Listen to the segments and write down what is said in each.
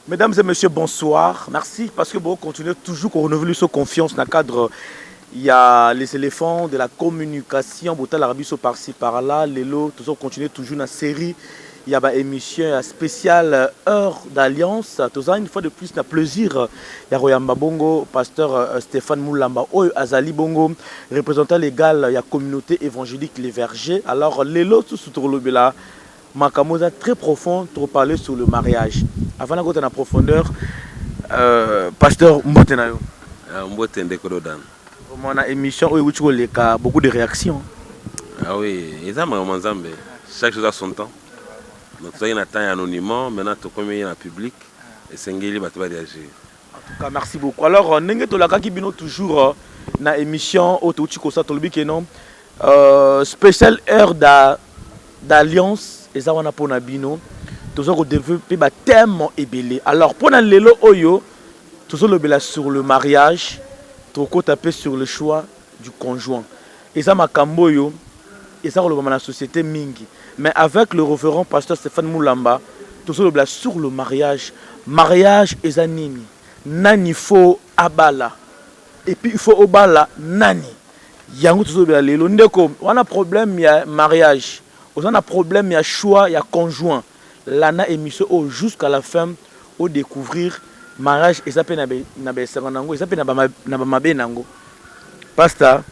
Mesdames et messieurs, bonsoir. Merci parce que vous continuez toujours à renouveler cette confiance dans le cadre. Il y a les éléphants de la communication, l'Arabie par-ci par-là, les lots, toujours continuer toujours dans la série. Il y a une émission spéciale Heure d'Alliance. Toujours une fois de plus, un plaisir. Il y a Royamba Bongo, pasteur Stéphane Moulamba, Azali Bongo, représentant légal, il y a communauté évangélique Les Vergers. Alors, les lots, tout sur le là, Makamoza très profond pour parler sur le mariage. Avant d'aller en profondeur, pasteur Mbotenayo. Mbotende Kododan. On a une émission où il y a beaucoup de réactions. Ah oui, ils ont Zambé. Chaque chose a son temps. Donc, il y a un temps anonymement, maintenant, tu es en public et c'est un gars qui va réagir. En tout cas, merci beaucoup. Alors, on a toujours dans l'émission où tu as spéciale heure d'alliance. Et ça, on a pour Nabino. Toujours développer un thème ébélé. Alors, pour le lelo oyo, toujours le sur le mariage, toujours taper sur le choix du conjoint. Et ça, ma camboyo, et ça, on la société mingi. Mais avec le révérend pasteur Stéphane Moulamba, toujours le sur le mariage. Mariage et zanini. Nani faut abala. Et puis il faut obala nani. Yango toujours le lelo. Ndeko, on a problème, il y a mariage. On a problème, il y a choix, il y a conjoint. Lana émission jusqu'à la fin au découvrir mariage et ça peut n'abe ça peut n'abe pasteur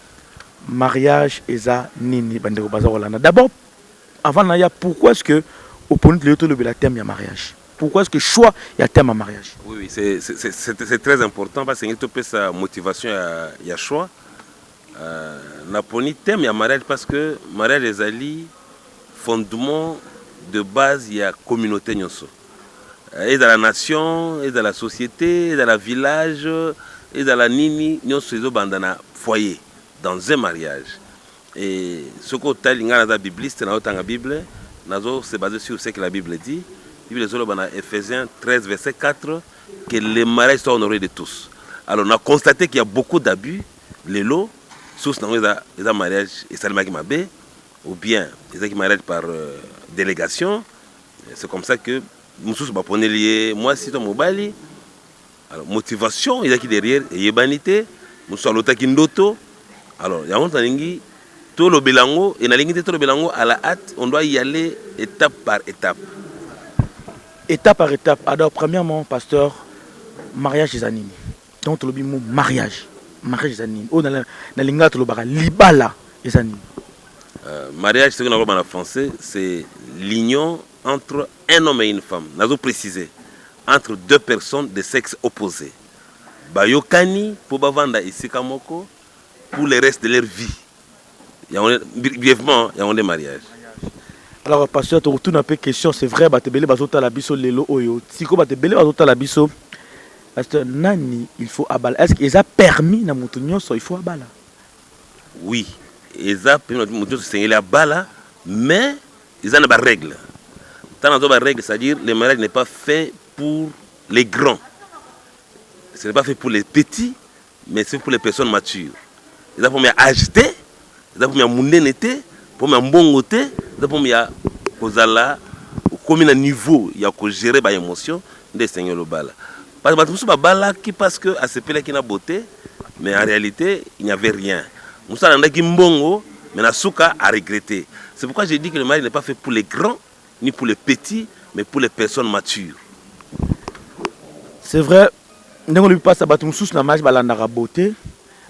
mariage et ça nini bandeko bazolana. D'abord avant naya pourquoi est-ce que au point de le thème ya mariage, pourquoi est-ce que choix il y a thème à mariage? Oui, c'est très important parce que il te sa motivation il y a choix na poni thème ya mariage parce que mariage les ali fondement de base, il y a la communauté. Et dans la nation, et dans la société, et dans le village, et dans la nini, nous sommes dans un foyer, dans un mariage. Et ce que tu as dit dans la Bible, c'est dans la Bible, c'est basé sur ce que la Bible dit. La Bible dit dans Ephésiens 13, verset 4, que les mariages sont honorés de tous. Alors on a constaté qu'il y a beaucoup d'abus, les lots, sous les mariages, et ça le m'a ou bien les mariages par délégation. C'est comme ça que nous sommes liés. Moi, si tu es alors motivation, il y a qui derrière, et humanité, nous sommes l'autre qui ndoto. Alors, il y a un tout le belango, et tout le belango à la hâte, on doit y aller étape par étape. Étape par étape. Alors, premièrement, pasteur, mariage des animes. Donc, le mot mariage. Mariage des animes. Dans la linga, libala des animes. Mariage, ce qu'on a en français, c'est l'union entre un homme et une femme. Nous avons précisé, entre deux personnes de sexe opposé. Bayokani, pour Bavanda et Sikamoko, pour le reste de leur vie. Brièvement, il y a des mariages. Alors, pasteur, tu retournes un peu question, c'est vrai, Batebele Bazota la biso lelo oyo. Siko Batebele Bazota la biso. Pasteur, nani, il faut abala. Est-ce qu'ils ont permis na mutunyo so il faut abala? Oui. Ils ont la balle, mais ils ont des règles. Tant des règles, c'est-à-dire le mariage n'est pas fait pour les grands. Ce n'est pas fait pour les petits, mais c'est pour les personnes matures. Ils ont pour agiter, ils ont pour mondenete, pour mbongote, ils ont pour kozala, comme un niveau, il y a que gérer les émotions des seigneurs le bal. Parce que tout bala qui parce que à ce pays qui n'a beauté, mais en réalité il n'y avait rien. Moussa Landaki Mbongo, mais Nasuka a regretté. C'est pourquoi j'ai dit que le mariage n'est pas fait pour les grands, ni pour les petits, mais pour les personnes matures. C'est vrai, nous ne pas ça, nous na mariage balandaka beauté,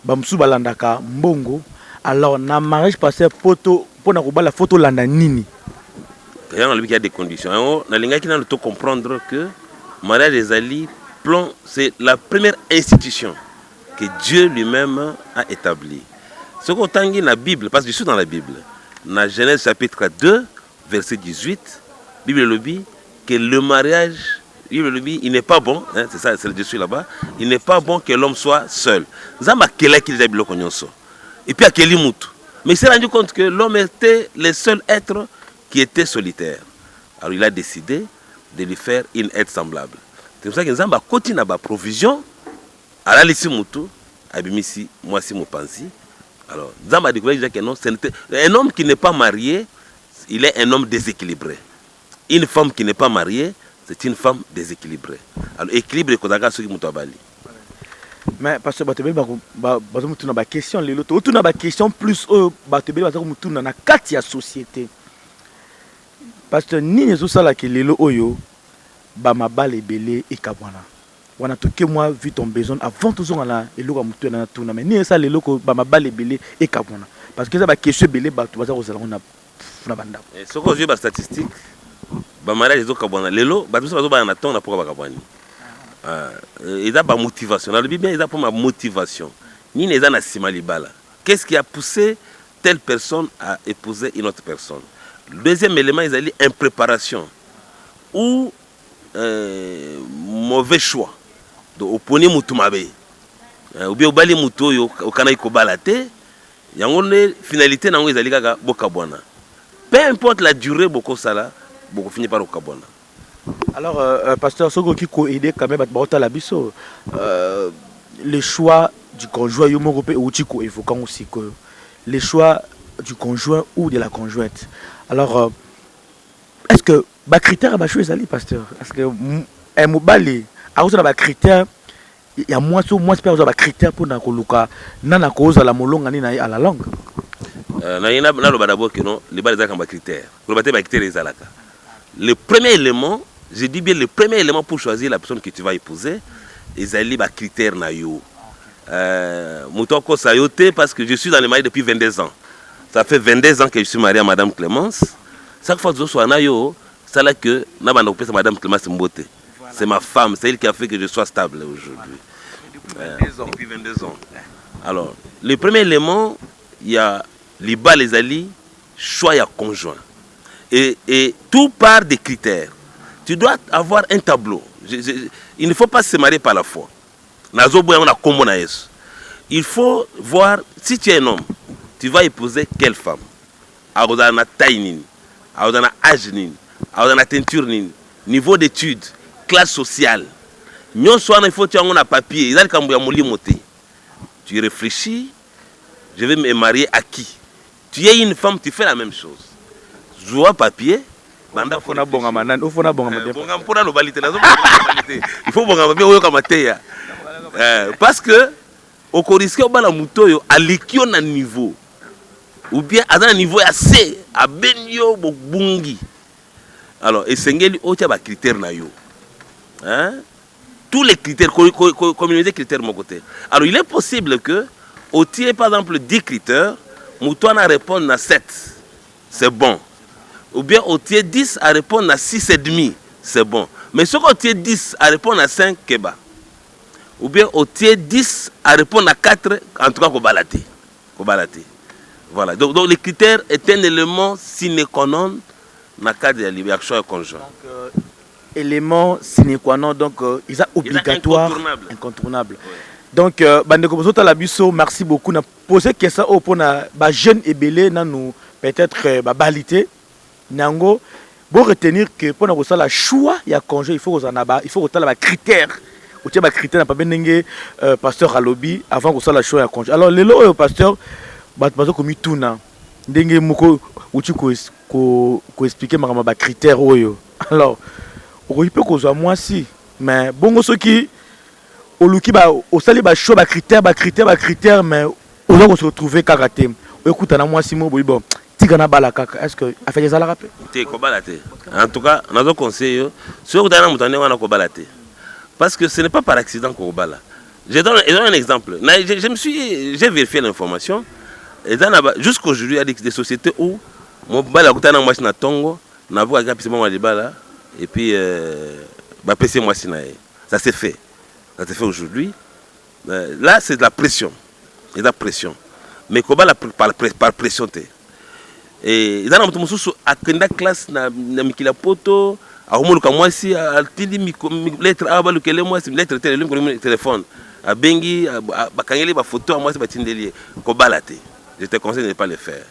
bamsu balandaka mbongo. Alors, na mariage passé photo, pour la photo landa nini. Il y a des conditions. On a comprendre que le mariage des alliés, c'est la première institution que Dieu lui-même a établie. Ce qu'on tangue dans la Bible, parce que je suis dans la Bible, dans Genèse chapitre 2, verset 18, la Bible le dit que le mariage, il n'est pas bon, hein, c'est ça, c'est le dessus là-bas, il n'est pas bon que l'homme soit seul. Et puis à Kelimutu. Mais il s'est rendu compte que l'homme était le seul être qui était solitaire. Alors il a décidé de lui faire une aide semblable. C'est pour ça que nous avons continué à provision, à la Lissimutu, abimisi moi si mopanzi. Alors Nzambe a découvert déjà que non, un homme qui n'est pas marié, il est un homme déséquilibré. Une femme qui n'est pas mariée, c'est une femme déséquilibrée. Alors équilibre kozaka soki muto abali. Mais parce que batebeli bazo mutuna ba question lelo to tuna ba question plus batebeli bazo mutuna na kati ya société. Parce que nini zo sala ke lelo oyo ba mabale belé et kabwana. Wana toke moi vu ton besoin avant tout ça na eloko mutuna na tuna mais nini ça lelo ko ba mabale belé et kabwana. Parce que ça ba question belé bato baza ko sala na banda. Et ce que je ba statistique ba mariage zo kabwana lelo bato bazo ba na ton na pourquoi ba kabwani. Ils ont pas motivation. Dans le Bible, ils ont pas ma motivation. Ni les gens à libala. Qu'est-ce qui a poussé telle personne à épouser une autre personne? Le deuxième élément, ils ont dit impréparation ou mauvais choix. Donc, au poni mutumabe. Ou bien au bali muto yo au kana iko balate. Yangone finalité nango ils ont dit kaka bokabwana. Peu importe la durée boko sala, boko finit par okabwana. Alors, pasteur, ce qui peut aider quand même à la biso, le choix du conjoint, ou évoquant aussi que le choix du conjoint ou de la conjointe. Alors, est-ce que les critères sont choisi, pasteur? Est-ce que un mobile, à cause de les critères, il y a moins de critères pour nakoluka, nana cause à la molonga ni à la langue. Na lo badabo que non, les balles ont des critères. Pour battre les critères ezalaka. Le premier élément, je dis bien le premier élément pour choisir la personne que tu vas épouser, ils ont les critères na yo. Moutoko sayote parce que je suis dans le mariage depuis 22 ans. Ça fait 22 ans que je suis marié à Madame Clémence. Chaque fois que je suis na yo, c'est là que na banda kopesa Madame Clémence Mbote. C'est ma femme, c'est elle qui a fait que je sois stable aujourd'hui. Depuis 22 ans. Alors, le premier élément, il y a les bas les alliés, choix à conjoint. Et tout part des critères. Tu dois avoir un tableau. Il ne faut pas se marier par la foi. Il faut voir, si tu es un homme, tu vas épouser quelle femme? Aodana taille, aodana âge, aodana teinture, niveau d'études, classe sociale. Il faut que tu aies un papier. Tu réfléchis, je vais me marier à qui? Tu es une femme, tu fais la même chose. Je vois papier. Il faut parce que au risque au mutoyo à l'équion à niveau ou bien à un niveau assez à benyo bungi. Alors et sengeli otia ba critères na yo. Hein? Tous les critères communauté critères mon côté. Alors il est possible que au tiers par exemple 10 critères, Moutouana répond à 7. C'est bon. Ou bien au tiers 10 à répondre à 6,5, c'est bon. Mais ce qu'au tiers 10 à répondre à 5, keba. Ou bien au tiers 10 à répondre à 4, en tout cas, kobalate. Voilà. Donc les critères est un élément sine qua non dans le cadre de la libération conjointe. Donc, élément sine qua non, donc il est obligatoire, incontournable. Ouais. Donc, Bandeko Labiso, merci beaucoup. On a posé question pour les jeunes et belés, nous peut-être balité. Nango, pour retenir que pour nous le choix il y a congé, il faut que les critères. Ou tiens, les critères n'a pas bien pasteur Alobi avant que le choix il y a congé. Alors les lois pasteur, pasteur comme tout na, dengue moko ou tu ko expliquer les critères oyo. Alors, il peut que soit moi si, mais bon ceux qui au luki ba au sali ba choix ba critères mais on va se retrouver karaté. Écoute na moi si mo bon. Est-ce que a fait des alarapes? En tout cas, nous avons conseillé ceux qui ont parce que ce n'est pas par accident qu'on bala. Je donne un exemple. J'ai vérifié l'information. Jusqu'aujourd'hui, il y a des sociétés où mon bala a une machine à tongo, n'a pas de bala et puis ça s'est fait. Ça s'est fait aujourd'hui. Là, c'est de la pression. Il y a de la pression. Mais qu'on bala par pression. Et dans la classe na mikila poto a homoluka mwasi altindi lettre aba lukele mwasi lettre téléphone a bengi bakangeli ba photo mwasi batindeli ko balate. Je te conseille de ne pas le faire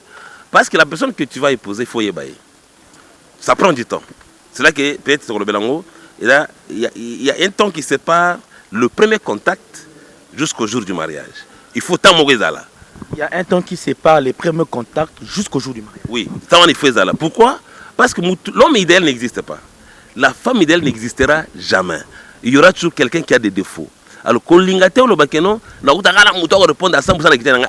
parce que la personne que tu vas épouser faut y bailler. Ça prend du temps. C'est là que peut-être sur le belango et là il y a un temps qui sépare le premier contact jusqu'au jour du mariage. Il faut tant mourir là. Il y a un temps qui sépare les premiers contacts jusqu'au jour du mariage. Oui, tant il faut là. Pourquoi? Parce que l'homme idéal n'existe pas. La femme idéale n'existera jamais. Il y aura toujours quelqu'un qui a des défauts. Alors, quand l'ingate ou le bakeno, na utagala muto répondre à 100% de la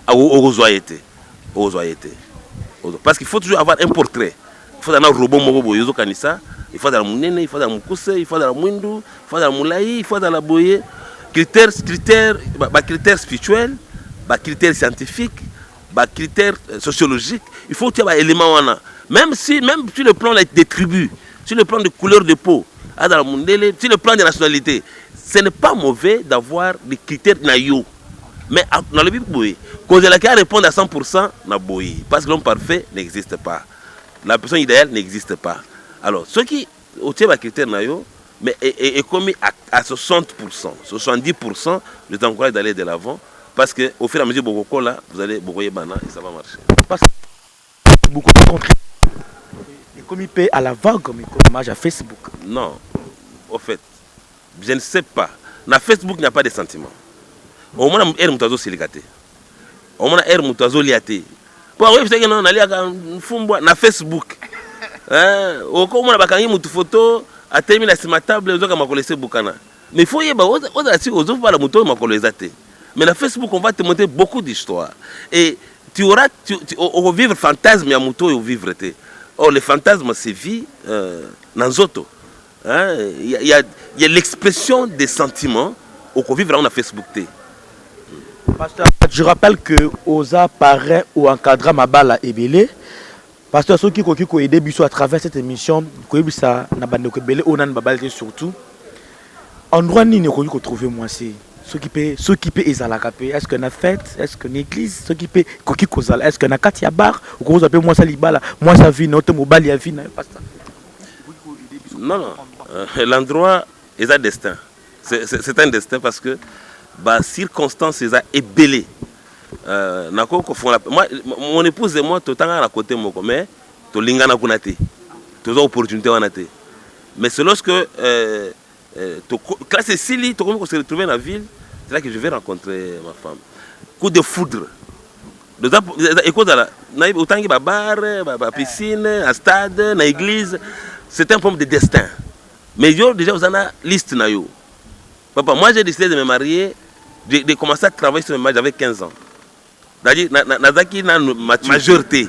parce qu'il faut toujours avoir un portrait. Il faut avoir un robot mogo yozo kanisa. Il faut avoir munene, il faut avoir mukuse, il faut avoir mwindu, il faut avoir mulai, il faut avoir la boye. Critères spirituels, critères scientifiques, critères sociologiques. Il faut qu'il y ait des éléments. Même sur le plan des tribus, sur le plan de couleur de peau, sur le plan de nationalité, ce n'est pas mauvais d'avoir des critères naïo. Mais dans le but, quand il y a qui répondre à 100%, parce que l'homme parfait n'existe pas. La personne idéale n'existe pas. Alors, ceux qui ont des critères naïo, mais est commis à 60%, 70%, je t'encourage d'aller de l'avant, parce qu'au fur et à mesure, là, vous allez beaucoup et ça va marcher. Parce que beaucoup de contributions. Et comme il paie à la vague, comme image à Facebook. Non, au fait, je ne sais pas. Dans Facebook, il n'y a pas de sentiments. Au moins, il y a un peu silicaté. Au moins, il y a un peu liaté. Pour oui, c'est que non, on a na Facebook. Au moins, on a une photo. A terminé sur ma table, on va laisser Boukana. Mais il faut y aller, mais dans Facebook, on va te montrer beaucoup d'histoires. Et tu auras, on vivre fantasme, il y a moto et vivre. Or, le fantasme, c'est vie dans Zoto. Il y a l'expression des sentiments au vivre dans Facebook. Pasteur, je rappelle que Oza paraît ou encadra ma balle à Ebélé. Pasteur, ceux qui ont aidé à travers cette émission, surtout, endroit ni ne trouver moi c'est ceux qui paient est-ce qu'on a fête, est-ce qu'on église, ceux qui paient est-ce qu'on a katia bar ou qu'on appelle moi ça libala, moi ça vit notre mobile ya vie non, l'endroit est un destin. C'est un destin parce que circonstances est ébélé. Moi, mon épouse et moi, tout le temps à côté de moi, mais tout le monde a une opportunité. Mais c'est lorsque classe Cécilie, tu se retrouver dans la ville, c'est là que je vais rencontrer ma femme. Coup de foudre. Écoute, autant qu'il y a bar, piscine, un stade, une église, c'est un problème de destin. Mais déjà, vous avez une liste. Papa, moi j'ai décidé de me marier, de commencer à travailler sur le mariage avec 15 ans. C'est-à-dire, dans la majorité,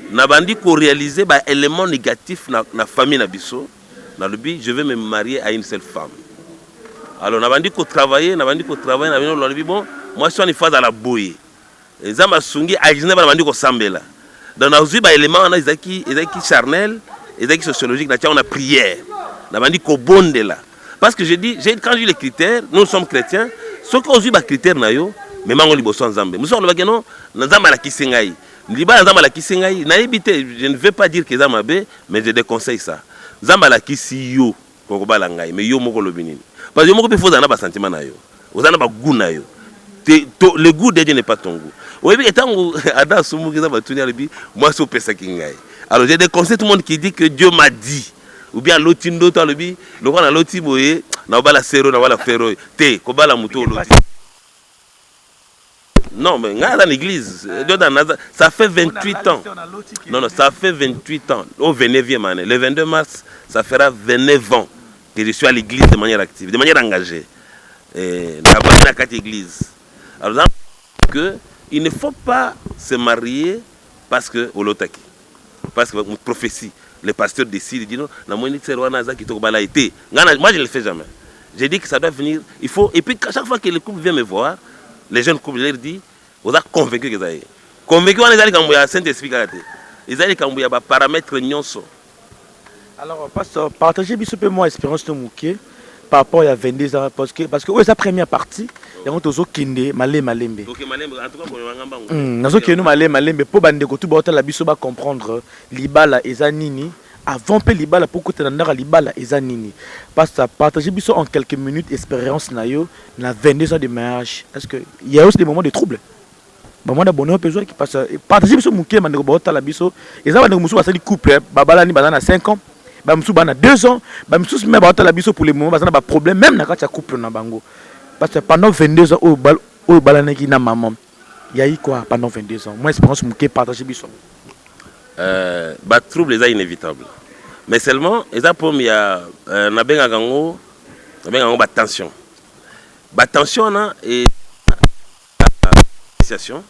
nabandi ko réaliser des éléments négatifs dans la famille nabiso. Dans le but, je vais me marier à une seule femme. Alors, nabandi ko travailler, bon, moi je suis en phase à la bouille. Les hommes sungi agissent nabandi ko sambela. Dans la vie, des éléments on a qui charnel, qui sociologique, on a prière. Nabandi ko bonde là. Parce que quand j'ai les critères, nous sommes chrétiens, ceux qui ont eu les critères nayo. Mais je ne veux pas dire que c'est mabe, mais je déconseille ça. Zambala kisi yo kokobala ngai mais yo moko lobinini. Parce que yo moko pe faut un sentiment na yo. Ozana ba goût na yo. Le goût de Dieu n'est pas ton goût. Oui, mais tant Adam Soumou qui va tourner le bi, moi c'est pesa kingai. Alors je déconseille tout le monde qui dit que Dieu m'a dit. Ou bien l'otindo to le bi, le roi na loti boye, na bala sero na bala ferro. Te kobala muto loti. Non, mais dans l'église, ça fait 28 ans. Non, ça fait 28 ans. Au 29e année. Le 22 mars, ça fera 29 ans que je suis à l'église de manière active, de manière engagée. Dans la 4 églises. Alors, il ne faut pas se marier parce que parce que prophétie, le pasteur décide, il dit non, moi je ne le fais jamais. J'ai dit que ça doit venir. Il faut, et puis, chaque fois que le couple vient me voir, les jeunes couples leur disent, vous êtes convaincus que vous avez. Convaincus, on est allé quand vous avez Saint-Esprit. Ils allent quand vous avez des paramètres nyonso. Alors, pasteur, partagez un peu mon expérience de Mouké par rapport à 22 ans. Parce que c'est la première partie. Il y a un peu de malembe. Ok, malembe, en tout cas, pour le malembe, pour comprendre l'ibala et zanini. Avant que libala pour que tu n'aies libala et zanini. Parce que partager en quelques minutes expérience na 22 ans de mariage. Est-ce que il y a aussi des moments de trouble? Moment de bonheur besoin qui passe. Partager biso muké mandeko bota la biso. Et ça va musu basali couple babala ni bazana 5 ans. Ba musu bana 2 ans. Ba musu me bota la biso pour les moments bazana ba problème même na kati ya couple na bango. Parce que pendant 22 ans au balanaki na maman. Il y a eu quoi pendant 22 ans? Moi, expérience que partager biso. Trouble est inévitable. Mais seulement, il y a tension. Tension et association.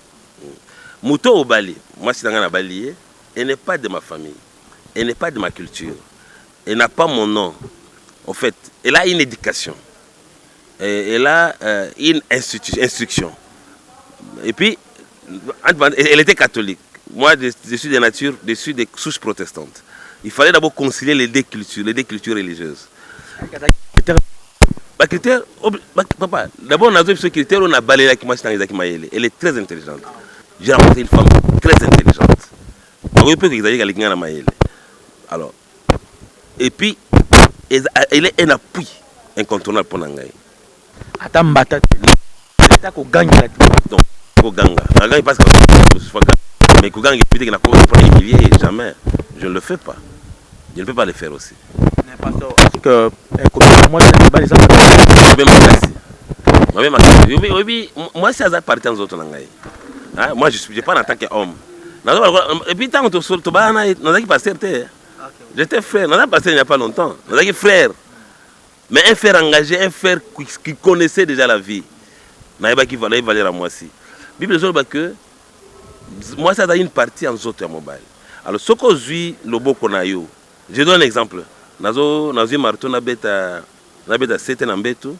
Mouto au Bali, moi c'est dans la Bali, elle n'est pas de ma famille, elle n'est pas de ma culture, elle n'a pas mon nom. En fait, elle a une éducation, elle a une instruction. Et puis, elle était catholique. Moi, je suis de nature, je suis des souches protestantes. Il fallait d'abord concilier les deux cultures religieuses. Papa, d'abord, on a vu ce critère, on a balayé la Kimasi Tanizaki Mayele. Elle est très intelligente. J'ai rencontré une femme très intelligente. Alors, et puis, elle est un appui incontournable pour Nangaï. Attends, Mbata, tu gagnes. Donc, Koganga. Parce que mais Koganga, jamais. Je ne le fais pas. Je ne peux pas le faire aussi. Parce que moi, moi, c'est parti en autres langues. Moi, je ne suis pas en tant qu'homme. Et puis, tant que tu pasteur, j'étais frère. Je pasteur il n'y a pas longtemps. J'étais frère. Mais un frère engagé, un frère qui connaissait déjà la vie. Qui valait à moi aussi. Bible dit que moi, ça a une partie en autres mobile. Alors, ce que je vis, le beau qu'on a eu. Je donne un exemple. Nazo marteau na beta 7 na mbeto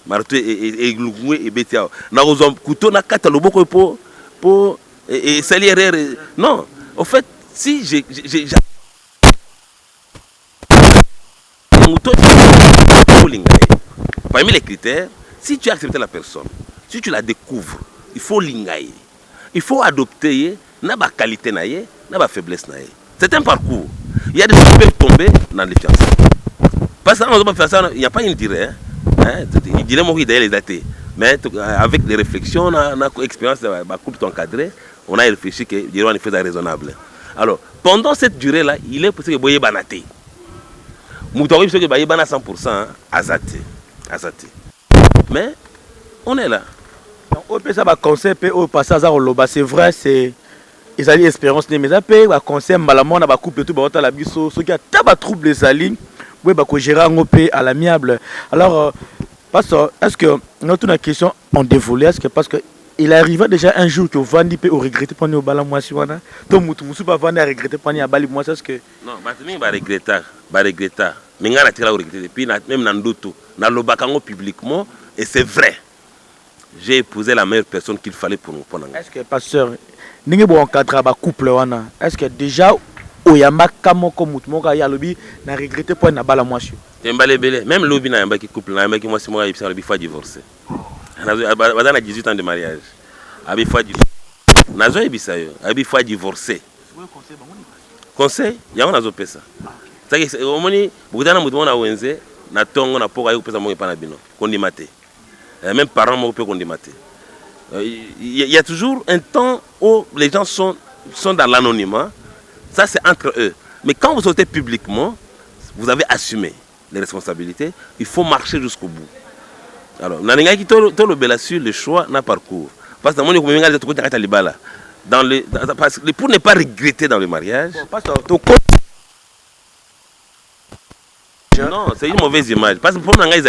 marteau et glugwe et beta nazo couteau na kata loboko pour et salir erreur. Non, en fait, si j'ai parmi les critères, si tu acceptes la personne, si tu la découvres, il faut lingaï. Il faut adopter na ba qualité na ye, na ba faiblesse na ye. C'est un parcours. Il y a des gens qui peuvent tomber dans les fiançailles. Parce qu'on ne peut pas faire ça, il n'y a pas une durée. Il dirait moi qu'il les datés. Mais avec des réflexions, on a une expérience de la couple encadrée, on a réfléchi que il y a une chose raisonnable. Alors, pendant cette durée-là, il est possible que vous ayez banaté. Moutori, c'est que vous ayez 100% azaté. Mais on est là. On peut ça conseil au passage c'est vrai, c'est ils ont expérience mais ça peut conseil malamon na ba couple tout ba la biso ceux qui a taba trouble les alines oui ba ko gérer en paix à l'amiable. Alors pasteur, est-ce que notre une question en dévolé, est-ce que parce que il arriva déjà un jour que Vandi peut regretter prendre au bala moi si wana to mutu musu pas Vandi regretter prendre à bali moi est-ce que non batimi ba regretter mais ngala tira regretter puis même na ndoto na lobakango publiquement et c'est vrai. J'ai épousé la meilleure personne qu'il fallait pour nous. Est-ce que pasteur ninge bo encadrer ba couple wana est-ce que déjà oyamba kamo ko mutu moka ya lobi na regretter pour na bala moi même lobi na yamba ki couple na yamba ki moi si moi il lobi faut divorcer. Bazana 18 ans de mariage. Abi faut divorcer. Nazo ebisa yo, abi faut divorcer. Conseil, ya on azo pesa. Ça que omoni bukutana mutu mona wenze na tongo na poka yo pesa mo pa na bino. Kondimate. Même parents mo pe kondimate. Il y a toujours un temps où les gens sont dans l'anonymat. Ça, c'est entre eux. Mais quand vous sortez publiquement, vous avez assumé les responsabilités. Il faut marcher jusqu'au bout. Alors, sur le choix d'un parcours. Parce que pour ne pas regretter dans le mariage. Non, c'est une mauvaise image. Parce que pour nous, ils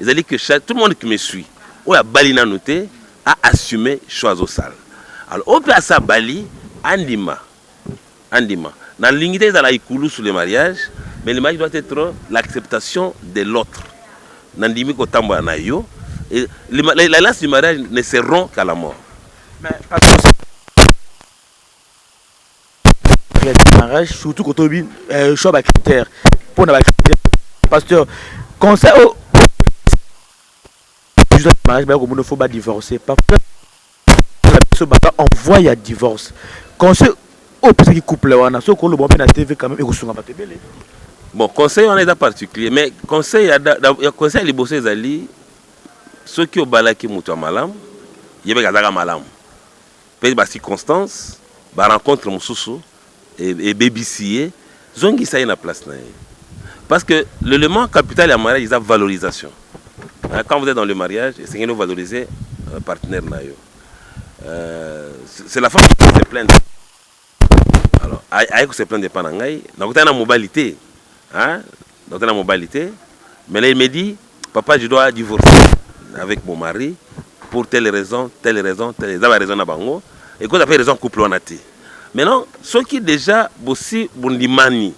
allaient que tout le monde qui me suit, où a Balina noté, a assumé choix au sale. Alors, on peut à ça Bali, Andima. Dans l'unité de la Ikoulou sur le mariage, mais le mariage doit être l'acceptation de l'autre. Nandimi Kotambo Anayo, et les laces du mariage ne seront qu'à la mort. Mais le mariage, surtout quand on a choix de critères, pour les critères, pasteur, conseil au mariage, il ne faut pas divorcer. On voit il y a divorce. Conseil au petit couple, on a ce qu'on le voit na TV quand même et bon, conseil on est dans particulier, mais conseil les bossés zali ceux qui ont balaki mutua malam, yebe gazaka malam. Peut-être par circonstance, par rencontre mususu et babysier, zongi ça y na place na. Parce que l'élément capital du mariage, c'est la valorisation. Quand vous êtes dans le mariage, essayez de valoriser partenaire nayo. C'est la femme qui se plaint. Alors, aïe se plaint de panangai. Donc t'as une mobilité, hein? Donc t'as une mobilité. Mais là il me dit, papa je dois divorcer avec mon mari pour telle raison, telle raison, telle raison na bango. Et quand tu as fait raison couple on a été. Maintenant, ceux qui déjà bossi bondimani,